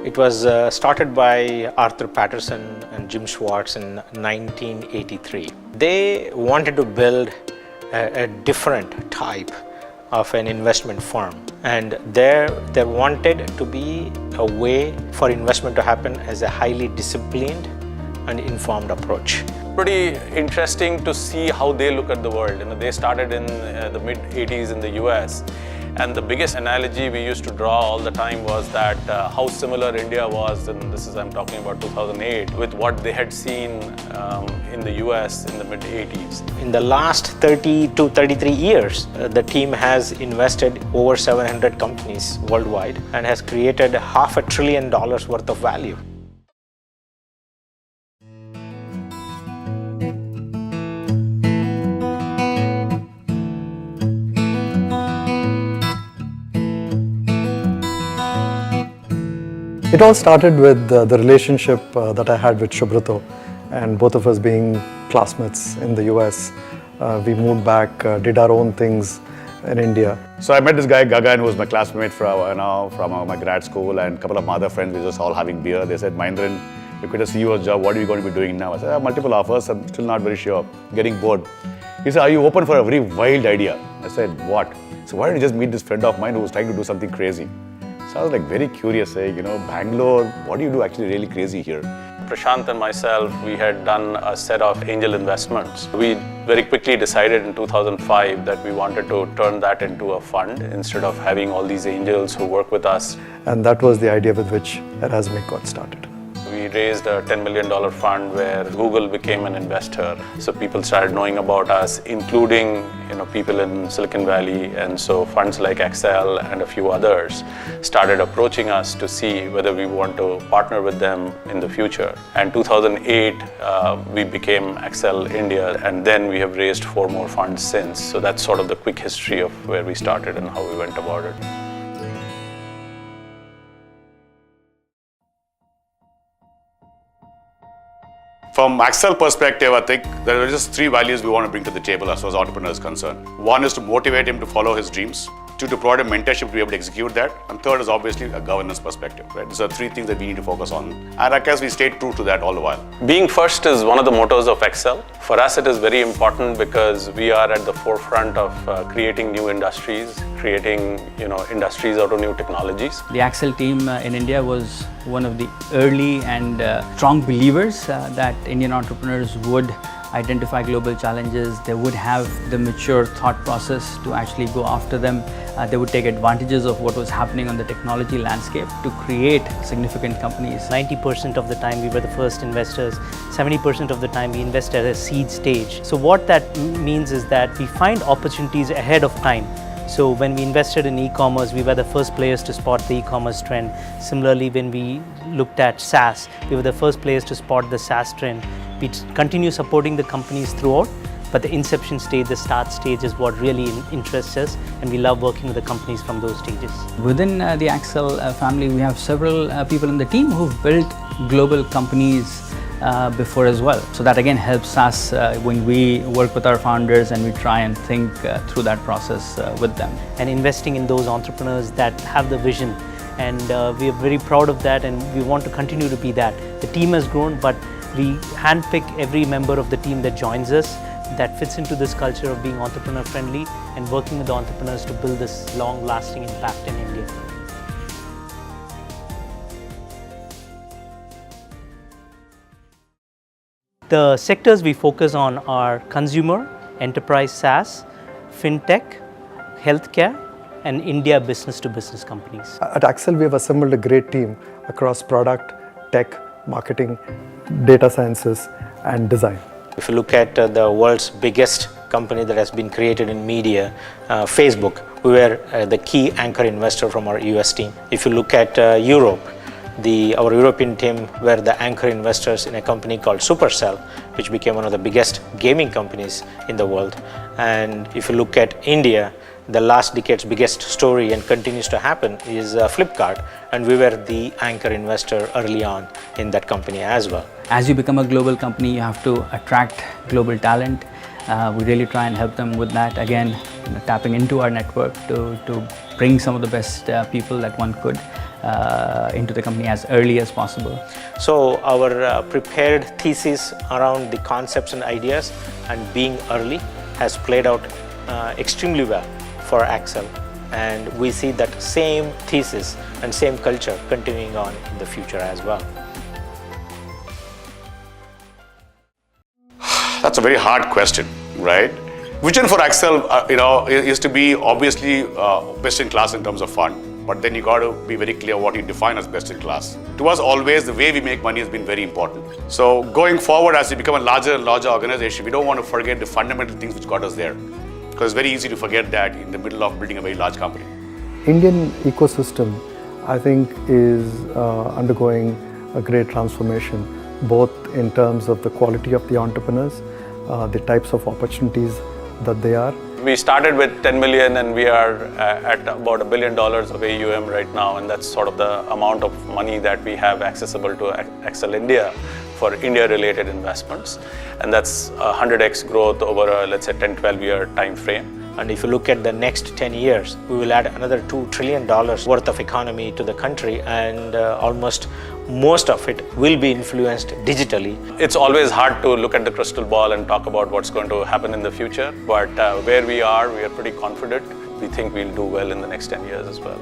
It was started by Arthur Patterson and Jim Schwartz in 1983. They wanted to build a different type of an investment firm, and there wanted to be a way for investment to happen as a highly disciplined and informed approach. Pretty interesting to see how they look at the world. They started in the mid-80s in the US, and the biggest analogy we used to draw all the time was that how similar India was, and I'm talking about 2008, with what they had seen in the US in the mid-80s. In the last 30 to 33 years, the team has invested over 700 companies worldwide and has created $500 billion worth of value. It all started with the relationship that I had with Subrata, and both of us being classmates in the US. We moved back, did our own things in India. So I met this guy, Gagan, who was my classmate from my grad school, and a couple of my other friends. We were just all having beer. They said, Mahindran, you quit a CEO's job, what are you going to be doing now? I said, I have multiple offers, I'm still not very sure, getting bored. He said, are you open for a very wild idea? I said, what? So why don't you just meet this friend of mine who was trying to do something crazy? So I was like very curious, saying, Bangalore, what do you do actually really crazy here? Prashant and myself, we had done a set of angel investments. We very quickly decided in 2005 that we wanted to turn that into a fund instead of having all these angels who work with us. And that was the idea with which Erasmic got started. We raised a $10 million fund where Google became an investor. So people started knowing about us, including people in Silicon Valley. And so funds like Accel and a few others started approaching us to see whether we want to partner with them in the future. And 2008, we became Accel India, and then we have raised 4 more funds since. So that's sort of the quick history of where we started and how we went about it. From Accel perspective, I think there are just 3 values we want to bring to the table as far as entrepreneurs are concerned. 1 is to motivate him to follow his dreams. 2, to provide a mentorship to be able to execute that. And 3rd is obviously a governance perspective. Right? These are 3 things that we need to focus on. And I guess we stayed true to that all the while. Being first is one of the mottos of Accel. For us, it is very important because we are at the forefront of creating new industries, creating industries out of new technologies. The Accel team in India was one of the early and strong believers that Indian entrepreneurs would identify global challenges, they would have the mature thought process to actually go after them. They would take advantages of what was happening on the technology landscape to create significant companies. 90% of the time we were the first investors, 70% of the time we invest at a seed stage. So what that means is that we find opportunities ahead of time. So when we invested in e-commerce, we were the first players to spot the e-commerce trend. Similarly, when we looked at SaaS, we were the first players to spot the SaaS trend. We continue supporting the companies throughout, but the inception stage, the start stage is what really interests us, and we love working with the companies from those stages. Within the Accel family, we have several people in the team who've built global companies before as well. So that again helps us when we work with our founders and we try and think through that process with them. And investing in those entrepreneurs that have the vision, and we are very proud of that, and we want to continue to be that. The team has grown, but we handpick every member of the team that joins us that fits into this culture of being entrepreneur friendly and working with the entrepreneurs to build this long lasting impact in India. The sectors we focus on are consumer, enterprise SaaS, fintech, healthcare, and India business-to-business companies. At Accel, we have assembled a great team across product, tech, marketing, data sciences, and design. If you look at the world's biggest company that has been created in media, Facebook, we were the key anchor investor from our US team. If you look at Europe, our European team were the anchor investors in a company called Supercell, which became one of the biggest gaming companies in the world. And if you look at India, the last decade's biggest story and continues to happen is Flipkart, and we were the anchor investor early on in that company as well. As you become a global company, you have to attract global talent. We really try and help them with that. Again, tapping into our network to bring some of the best people that one could. into the company as early as possible. So our prepared thesis around the concepts and ideas and being early has played out extremely well for Accel, and we see that same thesis and same culture continuing on in the future as well. That's a very hard question, right? Vision for Accel, is to be obviously best in class in terms of fund. But then you got to be very clear what you define as best in class. To us, always the way we make money has been very important. So going forward, as we become a larger and larger organization, we don't want to forget the fundamental things which got us there. Because it's very easy to forget that in the middle of building a very large company. Indian ecosystem, I think, is undergoing a great transformation, both in terms of the quality of the entrepreneurs, the types of opportunities that they are. We started with 10 million and we are at about $1 billion of AUM right now, and that's sort of the amount of money that we have accessible to Accel India for India-related investments, and that's 100x growth over a, let's say, 10-12 year time frame. And if you look at the next 10 years, we will add another $2 trillion worth of economy to the country, and almost most of it will be influenced digitally. It's always hard to look at the crystal ball and talk about what's going to happen in the future, but where we are pretty confident. We think we'll do well in the next 10 years as well.